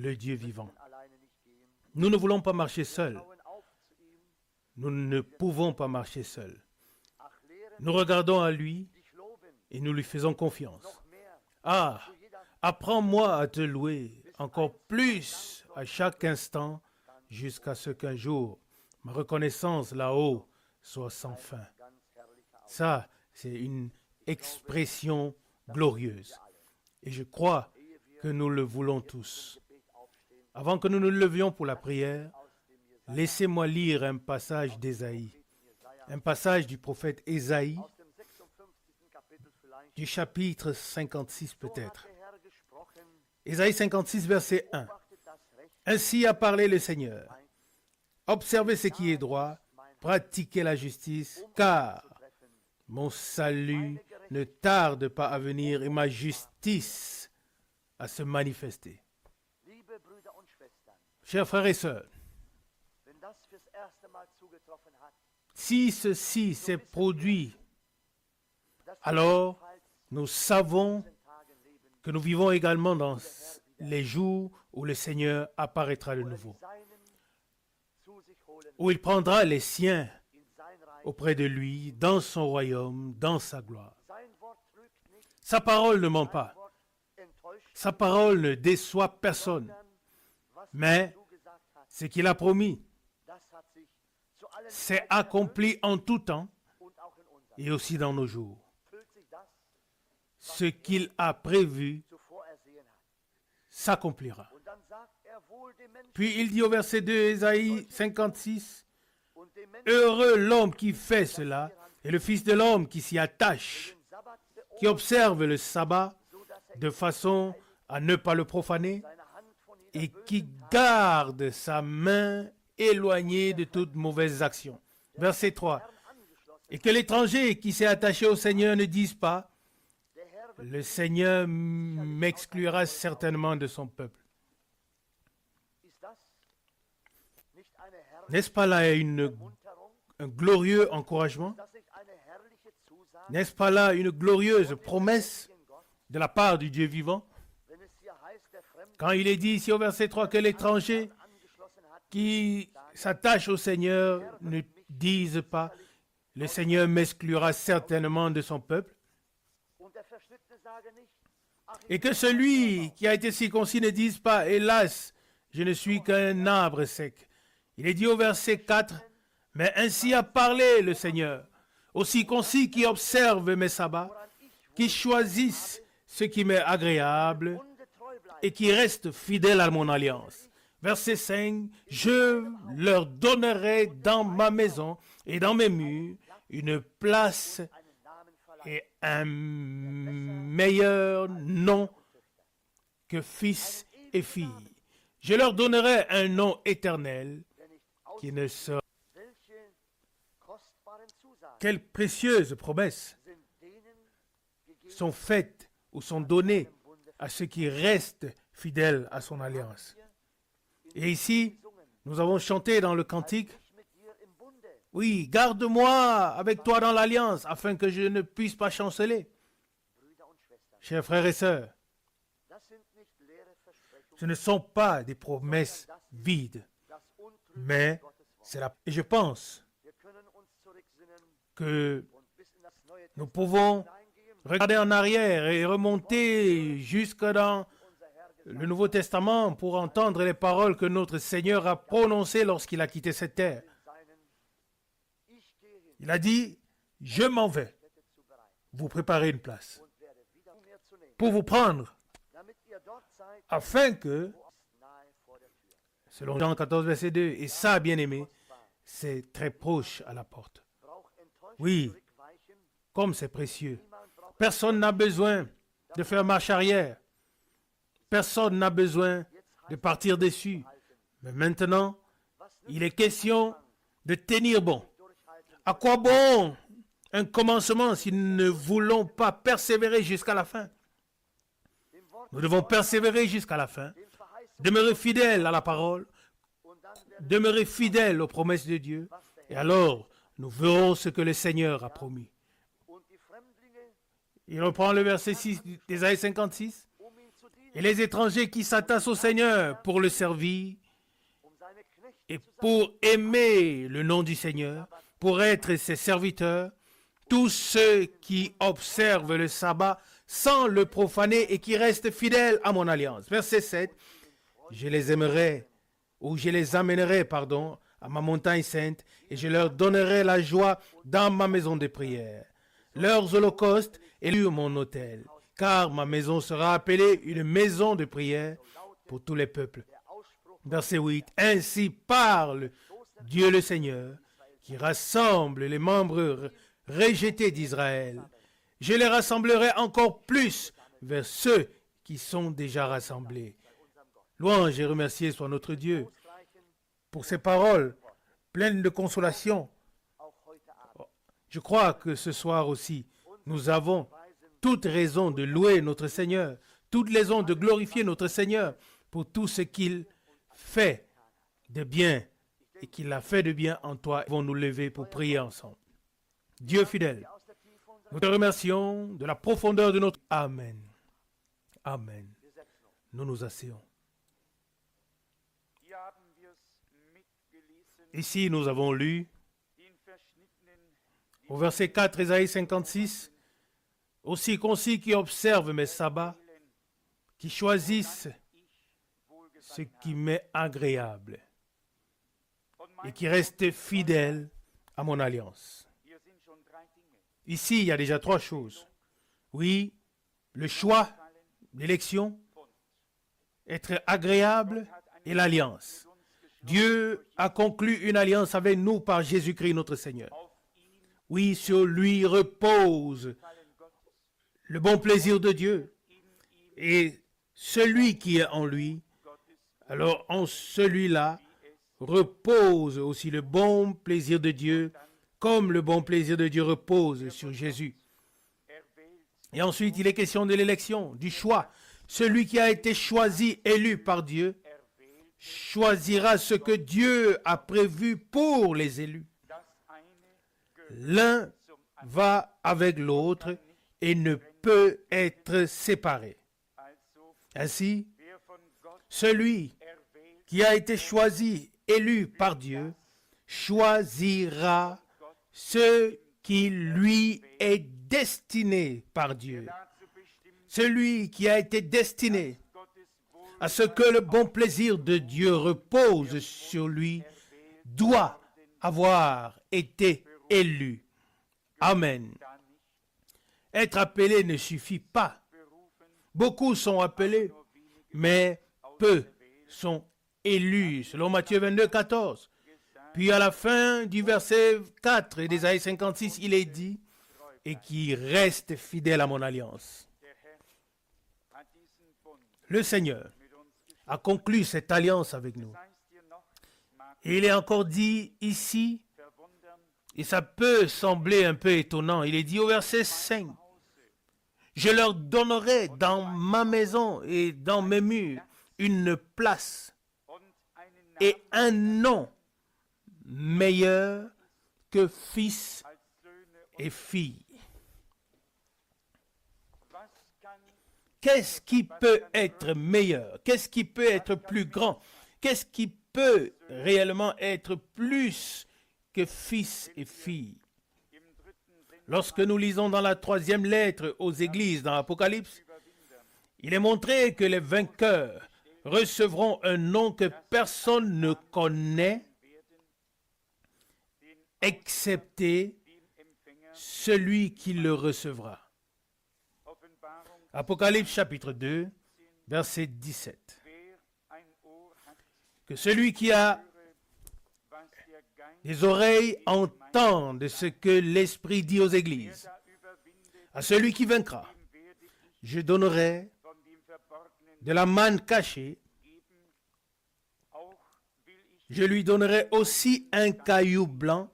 le Dieu vivant. Nous ne voulons pas marcher seuls. Nous ne pouvons pas marcher seuls. Nous regardons à lui et nous lui faisons confiance. Ah, apprends-moi à te louer encore plus à chaque instant jusqu'à ce qu'un jour, ma reconnaissance là-haut soit sans fin. Ça, c'est une expression glorieuse. Et je crois que nous le voulons tous. Avant que nous nous levions pour la prière, laissez-moi lire un passage d'Ésaïe, un passage du prophète Ésaïe, du chapitre 56 peut-être. Ésaïe 56, verset 1. Ainsi a parlé le Seigneur. Observez ce qui est droit, pratiquez la justice, car mon salut ne tarde pas à venir et ma justice à se manifester. Chers frères et sœurs, si ceci s'est produit, alors nous savons que nous vivons également dans les jours où le Seigneur apparaîtra de nouveau, où il prendra les siens auprès de lui, dans son royaume, dans sa gloire. Sa parole ne ment pas. Sa parole ne déçoit personne. Mais ce qu'il a promis s'est accompli en tout temps et aussi dans nos jours. Ce qu'il a prévu s'accomplira. Puis il dit au verset 2, Ésaïe 56, « Heureux l'homme qui fait cela, et le Fils de l'homme qui s'y attache, qui observe le sabbat de façon à ne pas le profaner, et qui garde sa main éloignée de toute mauvaise action. » Verset 3. « Et que l'étranger qui s'est attaché au Seigneur ne dise pas, « Le Seigneur m'exclura certainement de son peuple. » N'est-ce pas là un glorieux encouragement? N'est-ce pas là une glorieuse promesse de la part du Dieu vivant? Quand il est dit ici au verset 3 que l'étranger qui s'attache au Seigneur ne dise pas « Le Seigneur m'exclura certainement de son peuple » et que celui qui a été circoncis ne dise pas « Hélas, je ne suis qu'un arbre sec ». Il est dit au verset 4 « Mais ainsi a parlé le Seigneur, aux circoncis qui observent mes sabbats, qui choisissent ce qui m'est agréable et qui restent fidèles à mon alliance. » Verset 5 « Je leur donnerai dans ma maison et dans mes murs une place et un meilleur nom que fils et filles. Je leur donnerai un nom éternel qui ne sera... Quelles précieuses promesses sont faites ou sont données à ceux qui restent fidèles à son alliance. Et ici, nous avons chanté dans le cantique, « Oui, garde-moi avec toi dans l'alliance, afin que je ne puisse pas chanceler. » Chers frères et sœurs, ce ne sont pas des promesses vides, mais c'est la... Et je pense que nous pouvons regarder en arrière et remonter jusque dans le Nouveau Testament pour entendre les paroles que notre Seigneur a prononcées lorsqu'il a quitté cette terre. Il a dit, « Je m'en vais, vous préparer une place pour vous prendre, afin que, selon Jean 14, verset 2, et ça, bien-aimé, c'est très proche à la porte. » Oui, comme c'est précieux. Personne n'a besoin de faire marche arrière. Personne n'a besoin de partir déçu. Mais maintenant, il est question de tenir bon. À quoi bon un commencement si nous ne voulons pas persévérer jusqu'à la fin? Nous devons persévérer jusqu'à la fin, demeurer fidèles à la parole, demeurer fidèles aux promesses de Dieu, et alors nous verrons ce que le Seigneur a promis. Il reprend le verset 6 d'Ésaïe 56. Et les étrangers qui s'attachent au Seigneur pour le servir et pour aimer le nom du Seigneur, pour être ses serviteurs, tous ceux qui observent le sabbat sans le profaner et qui restent fidèles à mon alliance. Verset 7, je les aimerai, ou je les amènerai, à ma montagne sainte, et je leur donnerai la joie dans ma maison de prière. Leurs holocaustes et mon autel, car ma maison sera appelée une maison de prière pour tous les peuples. Verset 8, ainsi parle Dieu le Seigneur, qui rassemble les membres rejetés d'Israël. Je les rassemblerai encore plus vers ceux qui sont déjà rassemblés. Louange et remercié soit notre Dieu pour ces paroles pleines de consolation. Je crois que ce soir aussi, nous avons toute raison de louer notre Seigneur, toute raison de glorifier notre Seigneur pour tout ce qu'il fait de bien et qu'il a fait de bien en toi. Nous allons nous lever pour prier ensemble. Dieu fidèle, nous te remercions de la profondeur de notre... Amen. Amen. Nous nous asseyons. Ici, nous avons lu au verset 4, Ésaïe 56, « Aussi concis qui observent mes sabbats, qui choisissent ce qui m'est agréable et qui restent fidèles à mon alliance. » Ici, il y a déjà 3 choses. Oui, le choix, l'élection, être agréable et l'alliance. Dieu a conclu une alliance avec nous par Jésus-Christ notre Seigneur. Oui, sur lui repose le bon plaisir de Dieu. Et celui qui est en lui, alors en celui-là repose aussi le bon plaisir de Dieu, comme le bon plaisir de Dieu repose sur Jésus. Et ensuite, il est question de l'élection, du choix. Celui qui a été choisi, élu par Dieu, choisira ce que Dieu a prévu pour les élus. L'un va avec l'autre et ne peut être séparé. Ainsi, celui qui a été choisi, élu par Dieu, choisira ce qui lui est destiné par Dieu. Celui qui a été destiné à ce que le bon plaisir de Dieu repose sur lui, doit avoir été élu. Amen. Être appelé ne suffit pas. Beaucoup sont appelés, mais peu sont élus, selon Matthieu 22, 14. Puis à la fin du verset 4 d'Ésaïe 56, il est dit, et qui reste fidèle à mon alliance. Le Seigneur a conclu cette alliance avec nous. Et il est encore dit ici, et ça peut sembler un peu étonnant, il est dit au verset 5, « Je leur donnerai dans ma maison et dans mes murs une place et un nom meilleur que fils et filles. » Qu'est-ce qui peut être meilleur? Qu'est-ce qui peut être plus grand? Qu'est-ce qui peut réellement être plus que fils et filles? Lorsque nous lisons dans la 3e lettre aux églises dans l'Apocalypse, il est montré que les vainqueurs recevront un nom que personne ne connaît, excepté celui qui le recevra. Apocalypse chapitre 2, verset 17. Que celui qui a des oreilles entende ce que l'Esprit dit aux églises. À celui qui vaincra, je donnerai de la manne cachée. Je lui donnerai aussi un caillou blanc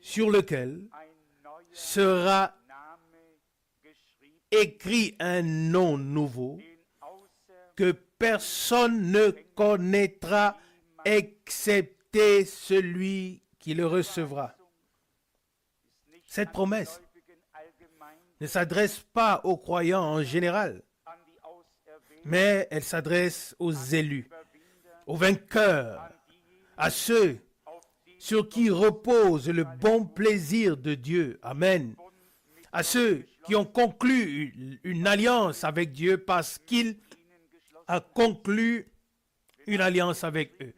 sur lequel sera écrit un nom nouveau que personne ne connaîtra excepté celui qui le recevra. Cette promesse ne s'adresse pas aux croyants en général, mais elle s'adresse aux élus, aux vainqueurs, à ceux sur qui repose le bon plaisir de Dieu. Amen. À ceux qui ont conclu une alliance avec Dieu parce qu'il a conclu une alliance avec eux.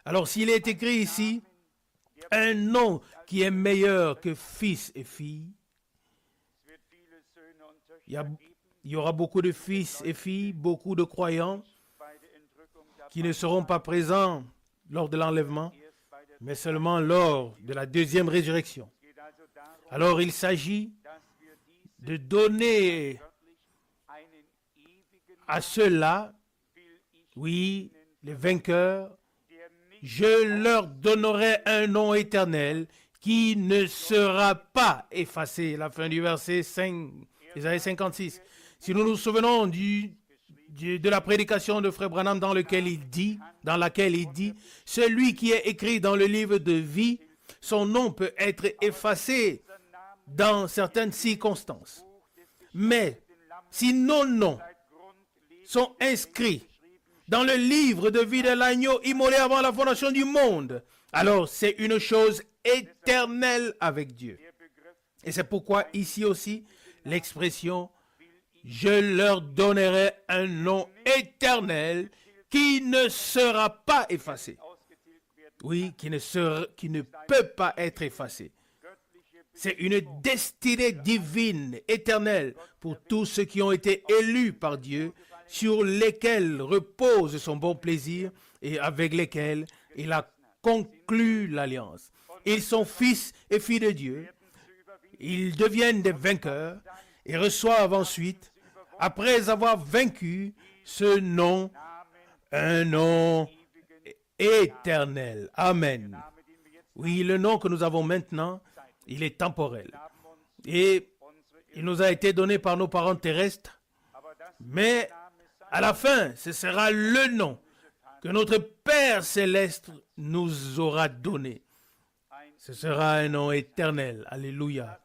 Alors s'il est écrit ici, un nom qui est meilleur que fils et filles, il y aura beaucoup de fils et filles, beaucoup de croyants qui ne seront pas présents lors de l'enlèvement, mais seulement lors de la deuxième résurrection. Alors il s'agit de donner à ceux-là, oui, les vainqueurs, je leur donnerai un nom éternel qui ne sera pas effacé. La fin du verset 5, Isaïe 56. Si nous nous souvenons de la prédication de Frère Branham dans laquelle il dit, celui qui est écrit dans le livre de vie, son nom peut être effacé dans certaines circonstances. Mais si nos noms sont inscrits dans le livre de vie de l'agneau immolé avant la fondation du monde, alors c'est une chose éternelle avec Dieu. Et c'est pourquoi ici aussi, l'expression « je leur donnerai un nom éternel qui ne sera pas effacé ». Oui, qui ne peut pas être effacé. C'est une destinée divine, éternelle, pour tous ceux qui ont été élus par Dieu, sur lesquels repose son bon plaisir et avec lesquels il a conclu l'alliance. Ils sont fils et filles de Dieu. Ils deviennent des vainqueurs et reçoivent ensuite, après avoir vaincu, ce nom, un nom éternel. Amen. Oui, le nom que nous avons maintenant, il est temporel. Et il nous a été donné par nos parents terrestres. Mais à la fin, ce sera le nom que notre Père céleste nous aura donné. Ce sera un nom éternel. Alléluia.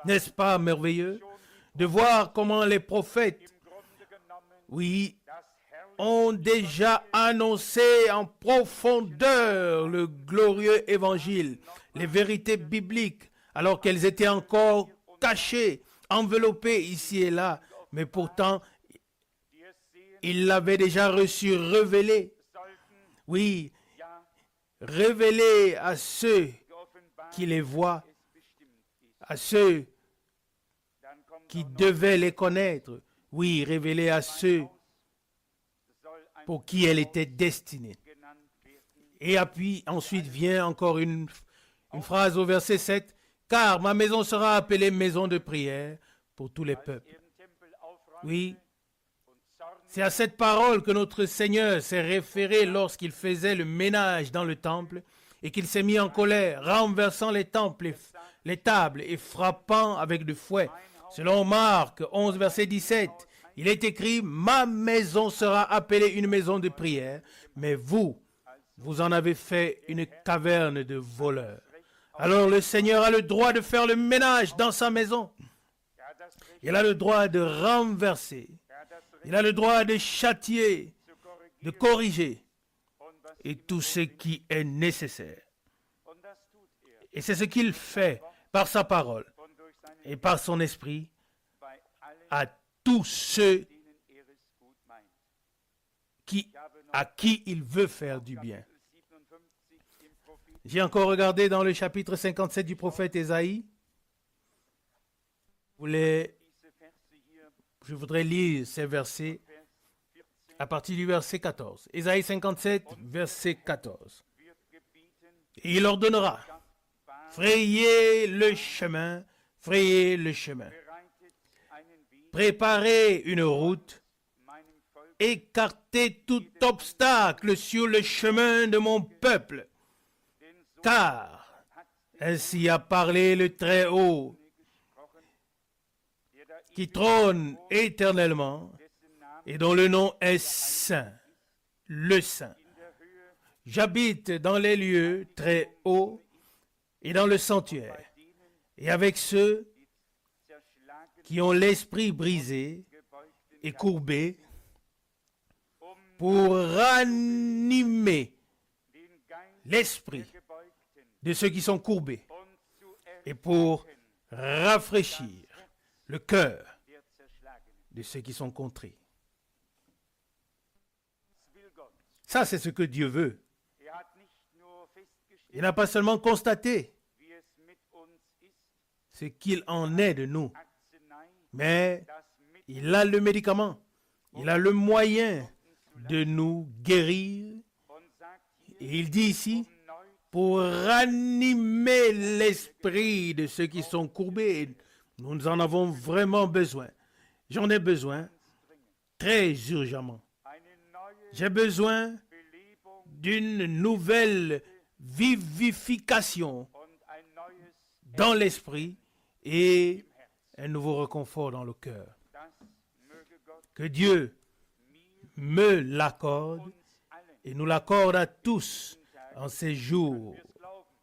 N'est-ce pas merveilleux de voir comment les prophètes, oui, ont déjà annoncé en profondeur le glorieux évangile, les vérités bibliques, alors qu'elles étaient encore cachées, enveloppées ici et là, mais pourtant, ils l'avaient déjà reçu révélé. Oui, révélé à ceux qui les voient, à ceux qui devaient les connaître. Oui, révélé à ceux pour qui elle était destinée. Et puis, ensuite vient encore une phrase au verset 7, « Car ma maison sera appelée maison de prière pour tous les peuples. » Oui, c'est à cette parole que notre Seigneur s'est référé lorsqu'il faisait le ménage dans le temple et qu'il s'est mis en colère, renversant les tables et frappant avec du fouet. Selon Marc 11, verset 17, il est écrit « Ma maison sera appelée une maison de prière, mais vous en avez fait une caverne de voleurs. » Alors le Seigneur a le droit de faire le ménage dans sa maison. Il a le droit de renverser. Il a le droit de châtier, de corriger, et tout ce qui est nécessaire. Et c'est ce qu'il fait par sa parole et par son esprit à tous ceux à qui il veut faire du bien. J'ai encore regardé dans le chapitre 57 du prophète Ésaïe. Je voudrais lire ces versets à partir du verset 14. Ésaïe 57, verset 14. Et il ordonnera, frayez le chemin, préparez une route, écartez tout obstacle sur le chemin de mon peuple, car ainsi a parlé le Très-Haut, qui trône éternellement et dont le nom est Saint, le Saint. J'habite dans les lieux très hauts et dans le sanctuaire, et avec ceux qui ont l'esprit brisé et courbé, pour ranimer l'esprit de ceux qui sont courbés et pour rafraîchir le cœur de ceux qui sont contrits. Ça, c'est ce que Dieu veut. Il n'a pas seulement constaté ce qu'il en est de nous, mais il a le médicament, il a le moyen de nous guérir. Et il dit ici, pour ranimer l'esprit de ceux qui sont courbés, nous en avons vraiment besoin. J'en ai besoin très urgemment. J'ai besoin d'une nouvelle vivification dans l'esprit et un nouveau réconfort dans le cœur. Que Dieu me l'accorde et nous l'accorde à tous en ces jours.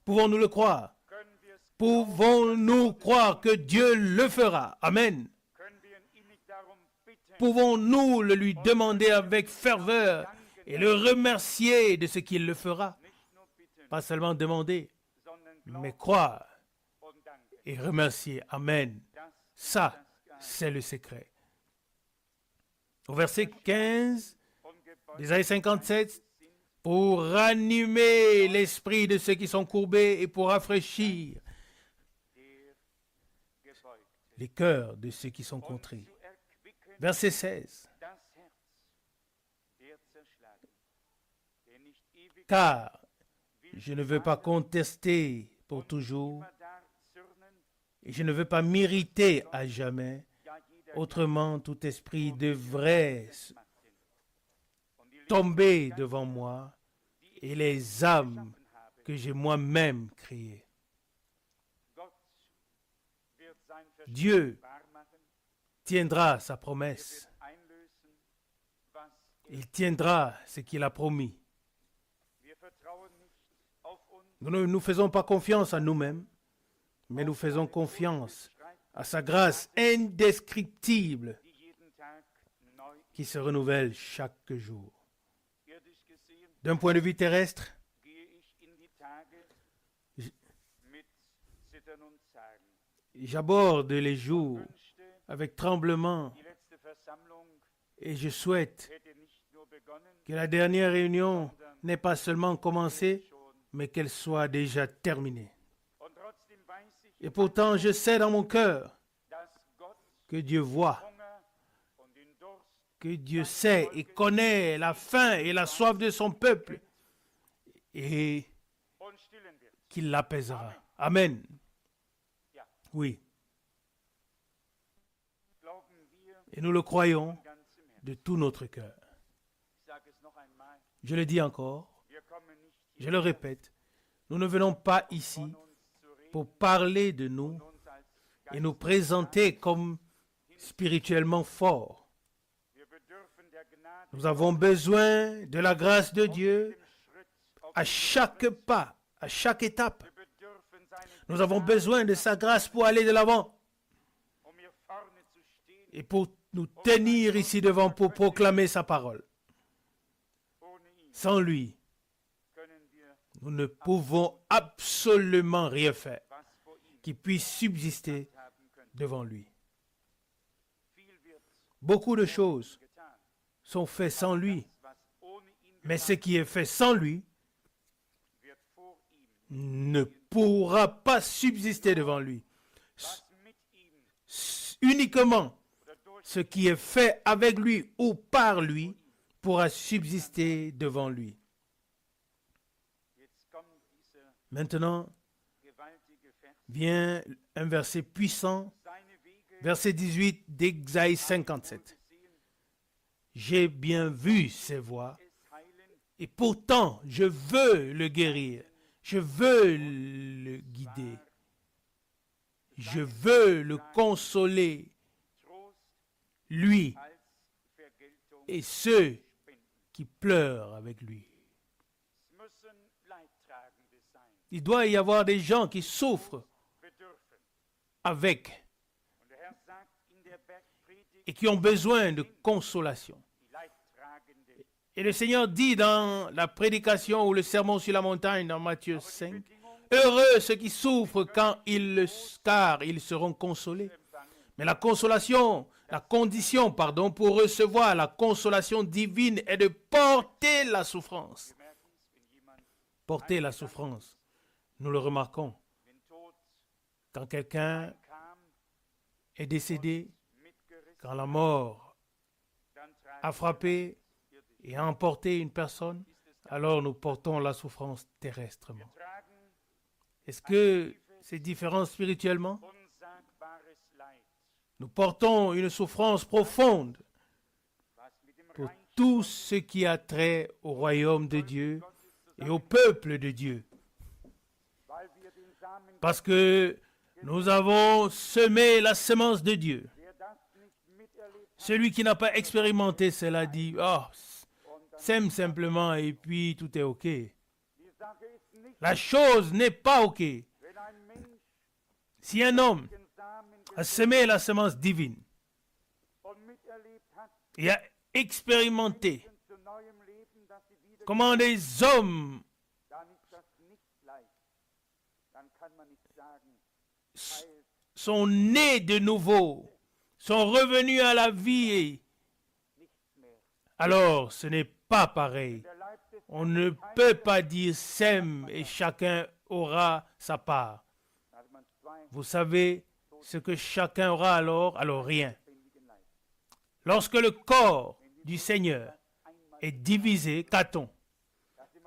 Pouvons-nous le croire? Pouvons-nous croire que Dieu le fera? Amen. Pouvons-nous le lui demander avec ferveur et le remercier de ce qu'il le fera? Pas seulement demander, mais croire et remercier. Amen. Ça, c'est le secret. Au verset 15 d'Ésaïe 57, pour ranimer l'esprit de ceux qui sont courbés et pour rafraîchir les cœurs de ceux qui sont contrits. Verset 16. Car je ne veux pas contester pour toujours et je ne veux pas m'irriter à jamais. Autrement, tout esprit devrait tomber devant moi et les âmes que j'ai moi-même créées. Dieu tiendra sa promesse. Il tiendra ce qu'il a promis. Nous ne nous faisons pas confiance à nous-mêmes, mais nous faisons confiance à sa grâce indescriptible qui se renouvelle chaque jour. D'un point de vue terrestre, j'aborde les jours avec tremblement et je souhaite que la dernière réunion n'ait pas seulement commencé, mais qu'elle soit déjà terminée. Et pourtant, je sais dans mon cœur que Dieu voit, que Dieu sait et connaît la faim et la soif de son peuple et qu'il l'apaisera. Amen. Oui. Et nous le croyons de tout notre cœur. Je le dis encore, je le répète, nous ne venons pas ici pour parler de nous et nous présenter comme spirituellement forts. Nous avons besoin de la grâce de Dieu à chaque pas, à chaque étape. Nous avons besoin de sa grâce pour aller de l'avant et pour nous tenir ici devant pour proclamer sa parole. Sans lui, nous ne pouvons absolument rien faire qui puisse subsister devant lui. Beaucoup de choses sont faites sans lui, mais ce qui est fait sans lui ne pourra pas subsister devant lui. Uniquement ce qui est fait avec lui ou par lui pourra subsister devant lui. Maintenant, vient un verset puissant, verset 18 d'Ésaïe 57. J'ai bien vu ses voies et pourtant je veux le guérir, je veux le guider, je veux le consoler, lui et ceux qui pleurent avec lui. Il doit y avoir des gens qui souffrent avec et qui ont besoin de consolation. Et le Seigneur dit dans la prédication ou le sermon sur la montagne dans Matthieu 5, heureux ceux qui souffrent car ils seront consolés. Mais la condition, pour recevoir la consolation divine est de porter la souffrance. Porter la souffrance. Nous le remarquons. Quand quelqu'un est décédé, quand la mort a frappé et a emporté une personne, alors nous portons la souffrance terrestrement. Est-ce que c'est différent spirituellement? Nous portons une souffrance profonde pour tout ce qui a trait au royaume de Dieu et au peuple de Dieu. Parce que nous avons semé la semence de Dieu. Celui qui n'a pas expérimenté cela dit, sème simplement et puis tout est OK. La chose n'est pas OK. Si un homme a semé la semence divine et a expérimenté comment des hommes sont nés de nouveau, sont revenus à la vie, alors ce n'est pas pareil. On ne peut pas dire sème et chacun aura sa part. Vous savez ce que chacun aura alors rien. Lorsque le corps du Seigneur est divisé, qu'a-t-on?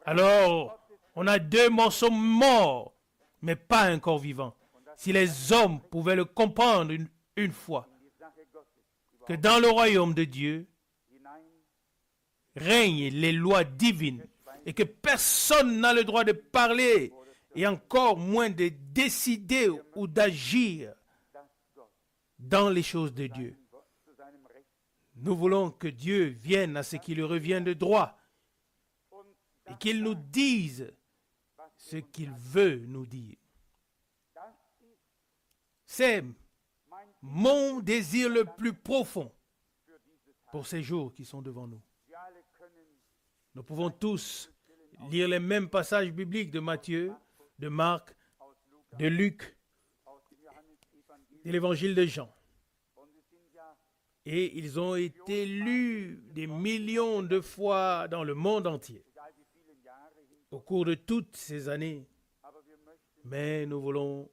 Alors, on a deux morceaux morts, mais pas un corps vivant. Si les hommes pouvaient le comprendre une fois, que dans le royaume de Dieu règnent les lois divines et que personne n'a le droit de parler et encore moins de décider ou d'agir dans les choses de Dieu. Nous voulons que Dieu vienne à ce qui lui revient de droit et qu'il nous dise ce qu'il veut nous dire. C'est mon désir le plus profond pour ces jours qui sont devant nous. Nous pouvons tous lire les mêmes passages bibliques de Matthieu, de Marc, de Luc, de l'évangile de Jean. Et ils ont été lus des millions de fois dans le monde entier au cours de toutes ces années. Mais nous voulons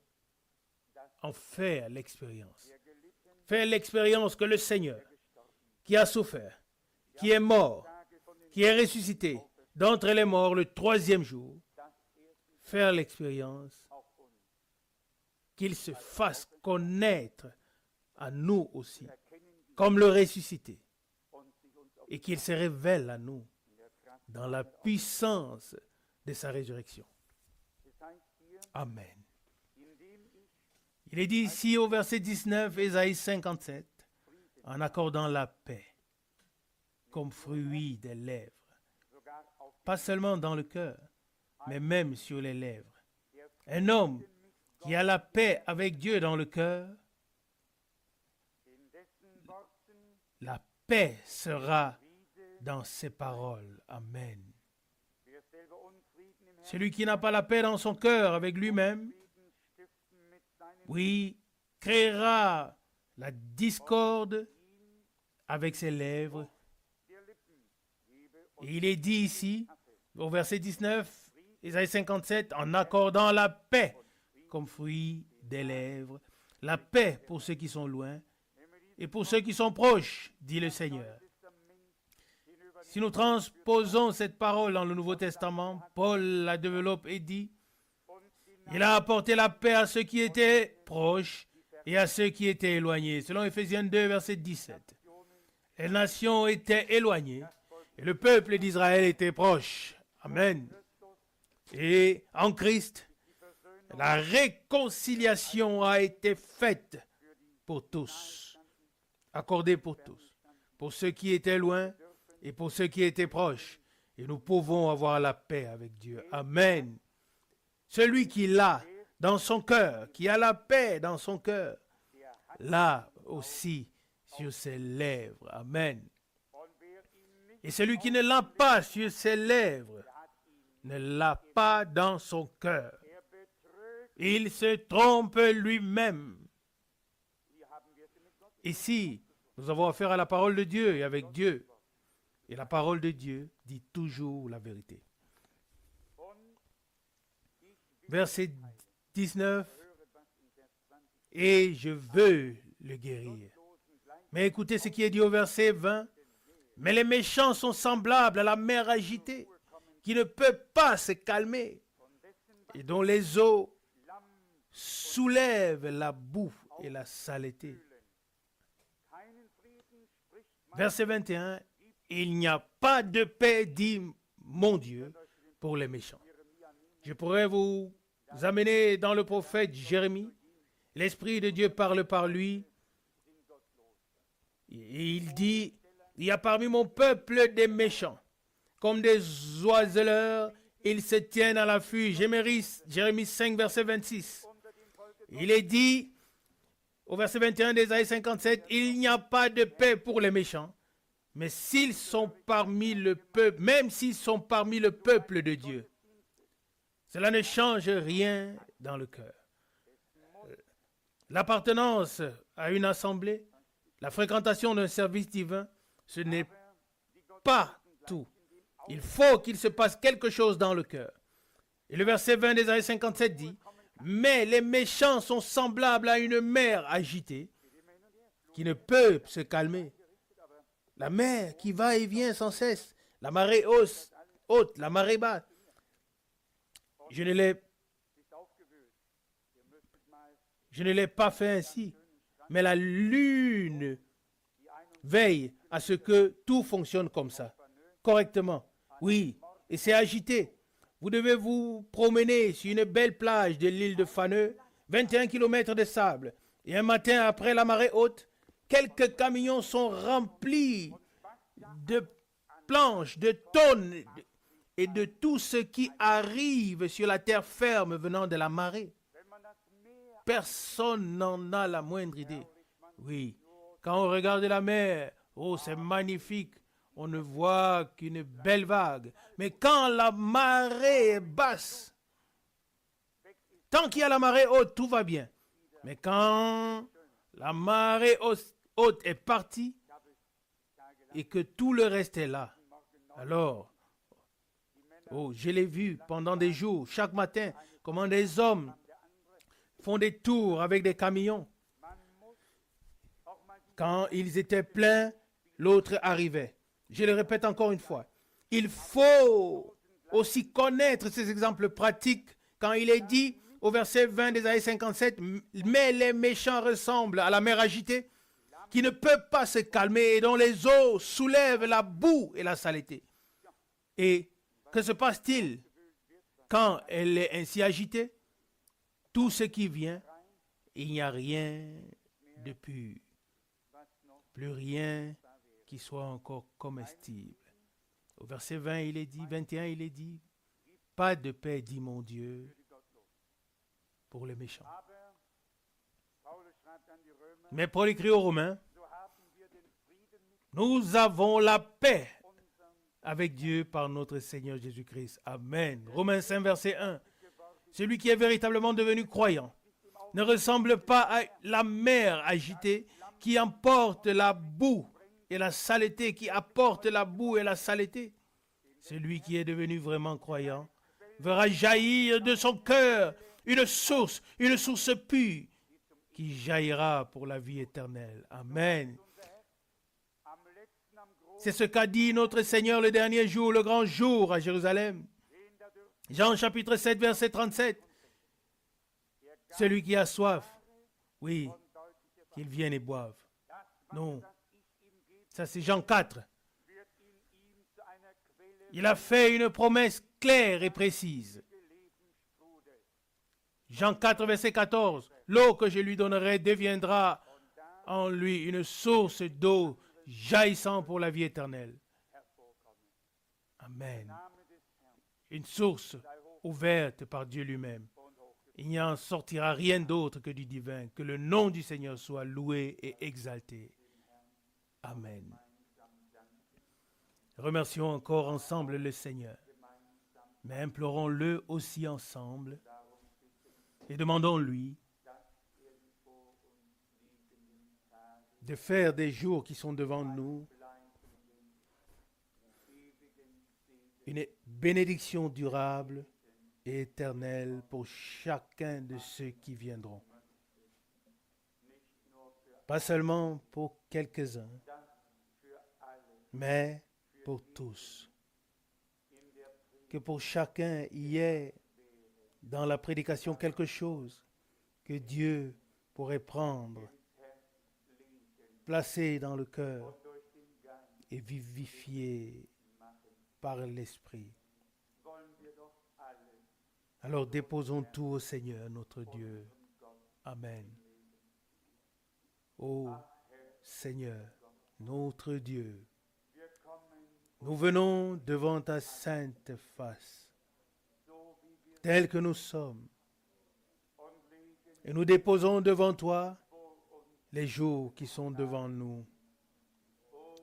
en faire l'expérience. Faire l'expérience que le Seigneur, qui a souffert, qui est mort, qui est ressuscité d'entre les morts le troisième jour, faire l'expérience qu'il se fasse connaître à nous aussi, comme le ressuscité, et qu'il se révèle à nous dans la puissance de sa résurrection. Amen. Il est dit ici au verset 19, Ésaïe 57, en accordant la paix comme fruit des lèvres, pas seulement dans le cœur, mais même sur les lèvres. Un homme qui a la paix avec Dieu dans le cœur, la paix sera dans ses paroles. Amen. Celui qui n'a pas la paix dans son cœur avec lui-même, oui, créera la discorde avec ses lèvres. Et il est dit ici, au verset 19, Ésaïe 57, en accordant la paix comme fruit des lèvres, la paix pour ceux qui sont loin et pour ceux qui sont proches, dit le Seigneur. Si nous transposons cette parole dans le Nouveau Testament, Paul la développe et dit, il a apporté la paix à ceux qui étaient proches et à ceux qui étaient éloignés. Selon Éphésiens 2, verset 17. Les nations étaient éloignées et le peuple d'Israël était proche. Amen. Et en Christ, la réconciliation a été faite pour tous, accordée pour tous, pour ceux qui étaient loin et pour ceux qui étaient proches. Et nous pouvons avoir la paix avec Dieu. Amen. Celui qui l'a dans son cœur, qui a la paix dans son cœur, l'a aussi sur ses lèvres. Amen. Et celui qui ne l'a pas sur ses lèvres ne l'a pas dans son cœur. Il se trompe lui-même. Ici, nous avons affaire à la parole de Dieu et avec Dieu. Et la parole de Dieu dit toujours la vérité. Verset 19. Et je veux le guérir. Mais écoutez ce qui est dit au verset 20. Mais les méchants sont semblables à la mer agitée, qui ne peut pas se calmer, et dont les eaux soulèvent la boue et la saleté. Verset 21. Il n'y a pas de paix, dit mon Dieu, pour les méchants. Je pourrais vous amener dans le prophète Jérémie. L'Esprit de Dieu parle par lui. Et il dit, il y a parmi mon peuple des méchants. Comme des oiseleurs, ils se tiennent à l'affût. Jérémie 5, verset 26. Il est dit, au verset 21 d'Ésaïe 57, il n'y a pas de paix pour les méchants. Mais s'ils sont parmi le peuple, même s'ils sont parmi le peuple de Dieu, cela ne change rien dans le cœur. L'appartenance à une assemblée, la fréquentation d'un service divin, ce n'est pas tout. Il faut qu'il se passe quelque chose dans le cœur. Et le verset 20 d'Ésaïe 57 dit, « Mais les méchants sont semblables à une mer agitée qui ne peut se calmer. La mer qui va et vient sans cesse, la marée haute, la marée basse. Je ne l'ai pas fait ainsi, mais la lune veille à ce que tout fonctionne comme ça, correctement. Oui, et c'est agité. Vous devez vous promener sur une belle plage de l'île de Faneux, 21 km de sable. Et un matin, après la marée haute, quelques camions sont remplis de planches, de tonnes et de tout ce qui arrive sur la terre ferme venant de la marée. Personne n'en a la moindre idée. Oui, quand on regarde la mer, oh, c'est magnifique. On ne voit qu'une belle vague. Mais quand la marée est basse, tant qu'il y a la marée haute, tout va bien. Mais quand la marée haute est partie et que tout le reste est là, alors, oh, je l'ai vu pendant des jours, chaque matin, comment des hommes font des tours avec des camions. Quand ils étaient pleins, l'autre arrivait. Je le répète encore une fois. Il faut aussi connaître ces exemples pratiques quand il est dit au verset 20 d'Ésaïe 57, « Mais les méchants ressemblent à la mer agitée qui ne peut pas se calmer et dont les eaux soulèvent la boue et la saleté. » Et que se passe-t-il quand elle est ainsi agitée? Tout ce qui vient, il n'y a rien de pur, plus rien qui soit encore comestible. Au verset 20, il est dit, 21, il est dit, « Pas de paix, dit mon Dieu, pour les méchants. » Mais Paul écrit aux Romains, nous avons la paix avec Dieu par notre Seigneur Jésus-Christ. Amen. Romains 5, verset 1. Celui qui est véritablement devenu croyant ne ressemble pas à la mer agitée qui emporte la boue et la saleté, qui apporte la boue et la saleté. Celui qui est devenu vraiment croyant verra jaillir de son cœur une source pure qui jaillira pour la vie éternelle. Amen. C'est ce qu'a dit notre Seigneur le dernier jour, le grand jour à Jérusalem. Jean chapitre 7, verset 37. Celui qui a soif, oui, qu'il vienne et boive. Non, ça c'est Jean 4. Il a fait une promesse claire et précise. Jean 4, verset 14. L'eau que je lui donnerai deviendra en lui une source d'eau jaillissant pour la vie éternelle. Amen. Une source ouverte par Dieu lui-même. Il n'y en sortira rien d'autre que du divin. Que le nom du Seigneur soit loué et exalté. Amen. Remercions encore ensemble le Seigneur, mais implorons-le aussi ensemble et demandons-lui de faire des jours qui sont devant nous une bénédiction durable et éternelle pour chacun de ceux qui viendront. Pas seulement pour quelques-uns, mais pour tous. Que pour chacun il y ait dans la prédication quelque chose que Dieu pourrait prendre, placer dans le cœur et vivifier par l'Esprit. Alors déposons tout au Seigneur notre Dieu. Amen. Ô Seigneur, notre Dieu, nous venons devant ta sainte face, tels que nous sommes, et nous déposons devant toi les jours qui sont devant nous.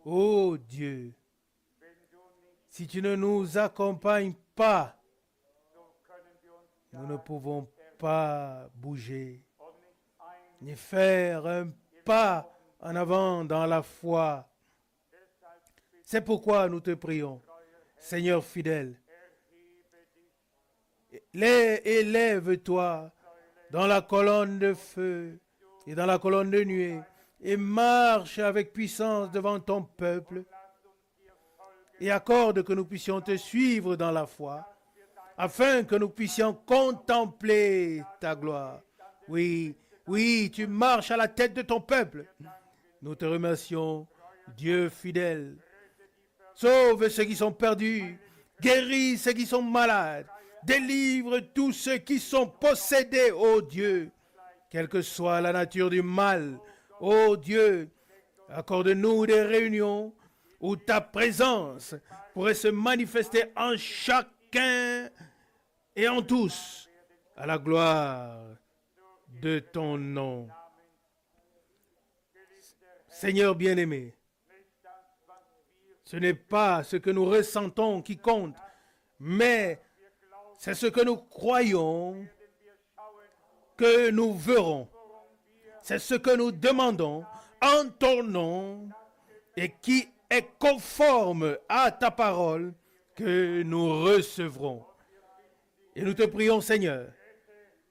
Ô Dieu, si tu ne nous accompagnes pas, nous ne pouvons pas bouger, ni faire un pas en avant dans la foi. C'est pourquoi nous te prions, Seigneur fidèle, élève-toi dans la colonne de feu et dans la colonne de nuée et marche avec puissance devant ton peuple et accorde que nous puissions te suivre dans la foi afin que nous puissions contempler ta gloire. Oui, oui, tu marches à la tête de ton peuple. Nous te remercions, Dieu fidèle. Sauve ceux qui sont perdus, guéris ceux qui sont malades, délivre tous ceux qui sont possédés, ô Dieu, quelle que soit la nature du mal. Ô Dieu, accorde-nous des réunions où ta présence pourrait se manifester en chacun et en tous, à la gloire de ton nom. Seigneur bien-aimé, ce n'est pas ce que nous ressentons qui compte, mais c'est ce que nous croyons que nous verrons. C'est ce que nous demandons en ton nom et qui est conforme à ta parole que nous recevrons. Et nous te prions, Seigneur,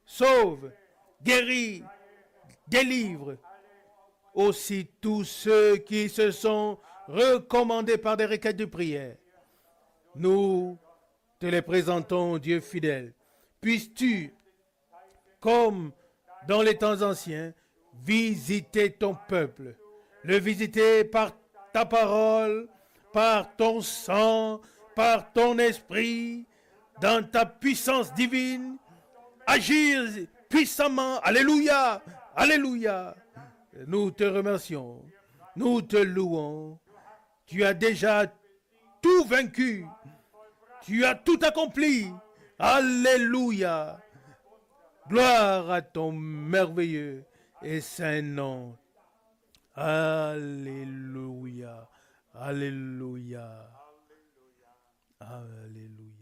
sauve, guéris, délivre aussi tous ceux qui se sont recommandés par des requêtes de prière. Nous te les présentons, Dieu fidèle. Puisses-tu, comme dans les temps anciens, visiter ton peuple, le visiter par ta parole, par ton sang, par ton esprit, dans ta puissance divine, agir puissamment. Alléluia, alléluia. Nous te remercions, nous te louons. Tu as déjà tout vaincu. Tu as tout accompli. Alléluia. Gloire à ton merveilleux et saint nom. Alléluia. Alléluia. Alléluia.